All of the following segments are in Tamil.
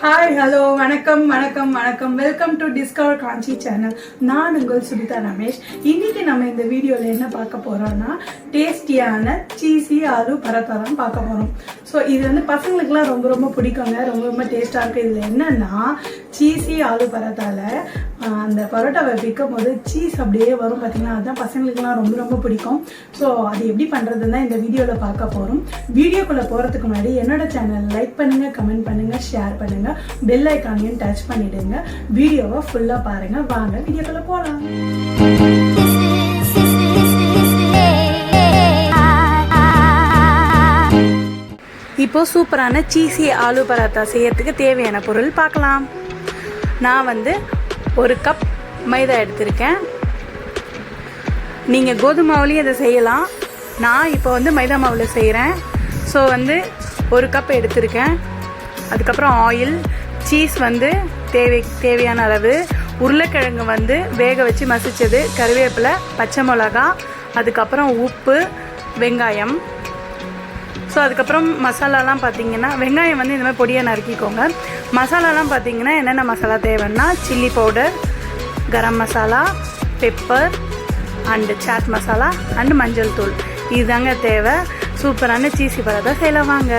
ஹாய் ஹலோ வணக்கம் வணக்கம் வணக்கம் welcome to discover Kanchi channel. நான் உங்கள் சுபிதா ரமேஷ். இன்னைக்கு நம்ம இந்த வீடியோவில் என்ன பார்க்க போகிறோம்னா டேஸ்டியான சீசி ஆலு பரோட்டா தான் பார்க்க போகிறோம். ஸோ இது வந்து பசங்களுக்குலாம் ரொம்ப ரொம்ப பிடிக்குங்க, ரொம்ப ரொம்ப டேஸ்ட்டாக இருக்குது. இதில் என்னென்னா சீசி ஆலு பரோட்டாவில் அந்த பரோட்டாவை விற்கும் போது சீஸ் அப்படியே வரும் பார்த்தீங்கன்னா, அதுதான் பசங்களுக்குலாம் ரொம்ப ரொம்ப பிடிக்கும். ஸோ அது எப்படி பண்ணுறதுன்னு தான் இந்த வீடியோவில் பார்க்க போகிறோம். வீடியோக்குள்ளே போகிறதுக்கு முன்னாடி என்னோட சேனல் லைக் பண்ணுங்கள், கமெண்ட் பண்ணுங்கள், ஷேர் பண்ணுங்கள், பெல் ஐக்கானையும் டச் பண்ணிடுங்க. வீடியோவை ஃபுல்லாக பாருங்கள். வாங்க வீடியோக்குள்ளே போகலாம். இப்போது சூப்பரான சீசி ஆலு பராத்தா செய்யறதுக்கு தேவையான பொருள் பார்க்கலாம். நான் வந்து 1 கப் மைதா எடுத்திருக்கேன். நீங்கள் கோதுமை மாவுலேயும் இதை செய்யலாம். நான் இப்போ வந்து மைதா மாவில் செய்கிறேன். ஸோ வந்து 1 கப் எடுத்திருக்கேன். அதுக்கப்புறம் ஆயில், சீஸ் வந்து தேவையான அளவு, உருளைக்கிழங்கு வந்து வேக வச்சு மசித்தது, கருவேப்பிலை, பச்சை மிளகா, அதுக்கப்புறம் உப்பு, வெங்காயம். ஸோ அதுக்கப்புறம் மசாலாலாம் பார்த்திங்கன்னா வெங்காயம் வந்து இந்த மாதிரி பொடியாக நறுக்கிக்கோங்க. மசாலாலாம் பார்த்திங்கன்னா என்னென்ன மசாலா தேவைன்னா chilli powder, garam masala, pepper and chaat masala and மஞ்சள் தூள். இதுதாங்க தேவை. சூப்பரான சீசி பரோட்டா செய்யலாம் வாங்க.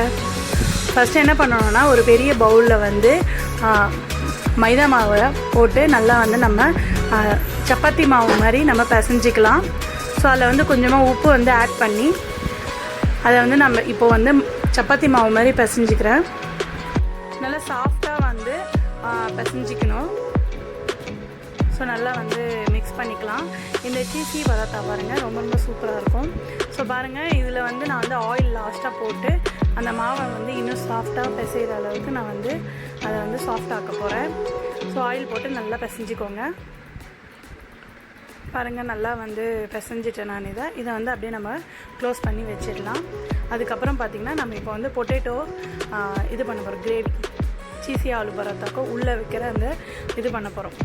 ஃபஸ்ட்டு என்ன பண்ணணும்னா ஒரு பெரிய பவுலில் வந்து மைதா மாவை போட்டு நல்லா வந்து நம்ம சப்பாத்தி மாவு மாதிரி நம்ம பிசைஞ்சிக்கலாம். ஸோ அதில் வந்து கொஞ்சமாக உப்பு வந்து ஆட் பண்ணி அதை வந்து நம்ம இப்போ வந்து சப்பாத்தி மாவு மாதிரி பிசைஞ்சிக்கிறேன். நல்லா சாஃப்டாக வந்து பிசைஞ்சிக்கணும். ஸோ நல்லா வந்து மிக்ஸ் பண்ணிக்கலாம். இந்த சீசி பரோட்டா பாருங்கள் ரொம்ப ரொம்ப சூப்பராக இருக்கும். ஸோ பாருங்கள், இதில் வந்து நான் வந்து ஆயில் லாஸ்ட்டாக போட்டு அந்த மாவை வந்து இன்னும் சாஃப்டாக பிசைகிற அளவுக்கு நான் வந்து அதை வந்து சாஃப்டாக்க போகிறேன். ஸோ ஆயில் போட்டு நல்லா பிசைஞ்சிக்கோங்க. பாருங்கள், நல்லா வந்து பிசைஞ்சிட்டேன் நான். இதை வந்து அப்படியே நம்ம க்ளோஸ் பண்ணி வச்சிடலாம். அதுக்கப்புறம் பார்த்திங்கன்னா நம்ம இப்போ வந்து பொட்டேட்டோ இது பண்ண போகிறோம். கிரேவி சீசி ஆலு பரோட்டாக்கோ உள்ளே வைக்கிற அந்த இது பண்ண போகிறோம்.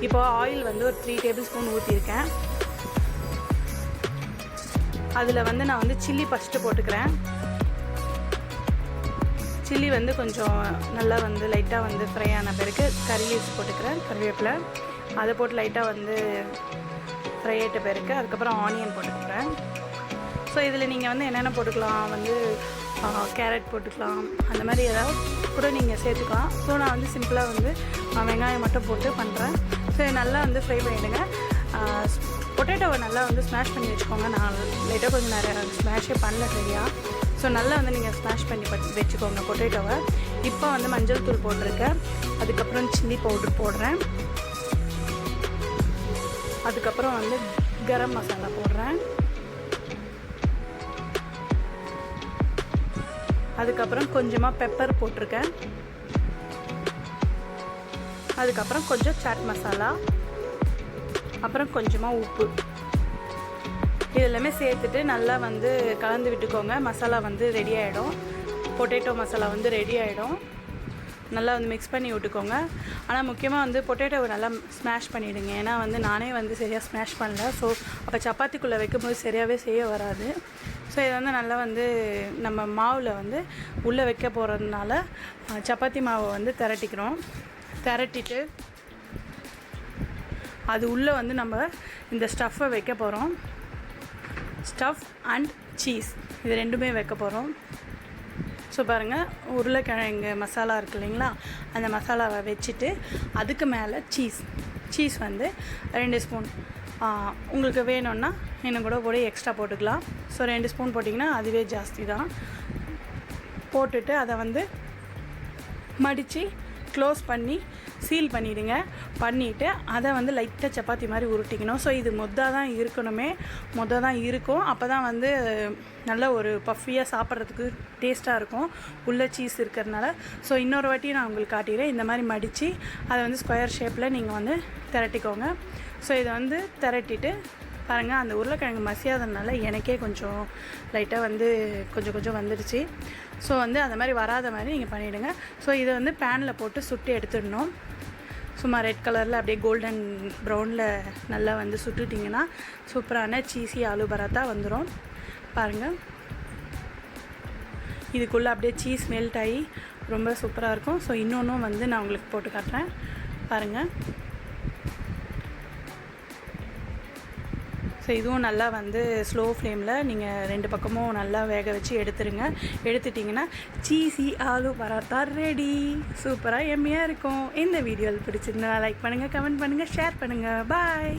இப்போ ஆயில் வந்து ஒரு 3 டேபிள் ஸ்பூன் ஊற்றிருக்கேன். அதில் வந்து நான் வந்து சில்லி ஃபஸ்ட்டு போட்டுக்கிறேன். சில்லி வந்து கொஞ்சம் நல்லா வந்து லைட்டாக வந்து ஃப்ரை ஆன பிறகு கறி லீவ்ஸ் போட்டுக்கிறேன், கறிவேப்பிலை அதை போட்டு லைட்டாக வந்து ஃப்ரை ஆகிட்ட பிறகு அதுக்கப்புறம் ஆனியன் போட்டுக்கிறேன். ஸோ இதில் நீங்கள் வந்து என்னென்ன போட்டுக்கலாம், வந்து கேரட் போட்டுக்கலாம், அந்த மாதிரி ஏதாவது கூட நீங்கள் சேர்த்துக்கலாம். ஸோ நான் வந்து சிம்பிளாக வந்து வெங்காயம் மட்டும் போட்டு பண்ணுறேன். ஸோ நல்லா வந்து ஃப்ரை பண்ணிவிடுங்க. பொட்டேட்டோவை நல்லா வந்து ஸ்மாஷ் பண்ணி வச்சுக்கோங்க. நான் லைட்டாக கொஞ்சம் நிறையா ஸ்மாஷே பண்ணல சரியாக. ஸோ நல்லா வந்து நீங்கள் ஸ்மாஷ் பண்ணி வச்சுக்கோங்க பொட்டேட்டோவை. இப்போ வந்து மஞ்சள் தூள் போட்டிருக்கேன். அதுக்கப்புறம் சில்லி பவுடர் போடுறேன். அதுக்கப்புறம் வந்து கரம் மசாலா போடுறேன். அதுக்கப்புறம் கொஞ்சமாக பெப்பர் போட்டிருக்கேன். அதுக்கப்புறம் கொஞ்சம் சாட் மசாலா, அப்புறம் கொஞ்சமாக உப்பு, இதெல்லாமே சேர்த்துட்டு நல்லா வந்து கலந்து விட்டுக்கோங்க. மசாலா வந்து ரெடி ஆகிடும். பொட்டேட்டோ மசாலா வந்து ரெடி ஆகிடும். நல்லா வந்து மிக்ஸ் பண்ணி விட்டுக்கோங்க. ஆனால் முக்கியமாக வந்து பொட்டேட்டோவை நல்லா ஸ்மாஷ் பண்ணிவிடுங்க. ஏன்னா வந்து நானே வந்து சரியாக ஸ்மாஷ் பண்ணல. ஸோ அப்போ சப்பாத்திக்குள்ளே வைக்கும்போது சரியாகவே செய்ய வராது. ஸோ இதை வந்து நல்லா வந்து நம்ம மாவில் வந்து உள்ளே வைக்க போகிறதுனால சப்பாத்தி மாவை வந்து திரட்டிட்டு அது உள்ளே வந்து நம்ம இந்த ஸ்டஃப்பை வைக்க போகிறோம். ஸ்டஃப் அண்ட் சீஸ் இது ரெண்டுமே வைக்க போகிறோம். ஸோ பாருங்கள், உருளைக்கிழங்கு மசாலா இருக்குது இல்லைங்களா, அந்த மசாலாவை வச்சுட்டு அதுக்கு மேலே சீஸ் வந்து 2 ஸ்பூன் உங்களுக்கு வேணும்னா இன்னும் கூட எக்ஸ்ட்ரா போட்டுக்கலாம். ஸோ 2 ஸ்பூன் போட்டிங்கன்னா அதுவே ஜாஸ்தி தான். போட்டுட்டு அதை வந்து மடித்து க்ளோஸ் பண்ணி சீல் பண்ணிவிடுங்க. பண்ணிவிட்டு அதை வந்து லைட்டாக சப்பாத்தி மாதிரி உருட்டிக்கணும். ஸோ இது மொத்தம் தான் இருக்கும். அப்போ தான் வந்து நல்ல ஒரு பஃபியாக சாப்பிட்றதுக்கு டேஸ்ட்டாக இருக்கும், உள்ளே சீஸ் இருக்கிறதுனால. ஸோ இன்னொரு வாட்டி நான் உங்களுக்கு காட்டிடுறேன். இந்த மாதிரி மடித்து அதை வந்து ஸ்கொயர் ஷேப்பில் நீங்கள் வந்து திரட்டிக்கோங்க. ஸோ இதை வந்து திரட்டிட்டு பாருங்கள், அந்த உருளைக்கிழங்கு மசியாததுனால எனக்கே கொஞ்சம் லைட்டாக வந்து கொஞ்சம் வந்துடுச்சு. ஸோ வந்து அந்த மாதிரி வராத மாதிரி நீங்கள் பண்ணிவிடுங்க. ஸோ இதை வந்து பேனில் போட்டு சுட்டு எடுத்துடணும். சும்மா ரெட் கலரில் அப்படியே கோல்டன் ப்ரௌனில் நல்லா வந்து சுட்டுட்டிங்கன்னா சூப்பரான சீசி ஆலு பராத்தா வந்துடும். பாருங்கள், இதுக்குள்ளே அப்படியே சீஸ் மெல்ட் ஆகி ரொம்ப சூப்பராக இருக்கும். ஸோ இன்னொன்றும் வந்து நான் உங்களுக்கு போட்டு காட்டுறேன் பாருங்கள். ஸோ இதுவும் நல்லா வந்து ஸ்லோ ஃப்ளேமில் நீங்கள் 2 பக்கமும் நல்லா வேக வச்சு எடுத்துருங்க. எடுத்துட்டிங்கன்னா சீஸி ஆலு பராத்தா ரெடி. சூப்பராக எம்மியாக இருக்கும். இந்த வீடியோவில் பிடிச்சிருந்தா லைக் பண்ணுங்கள், கமெண்ட் பண்ணுங்கள், ஷேர் பண்ணுங்கள். பாய்.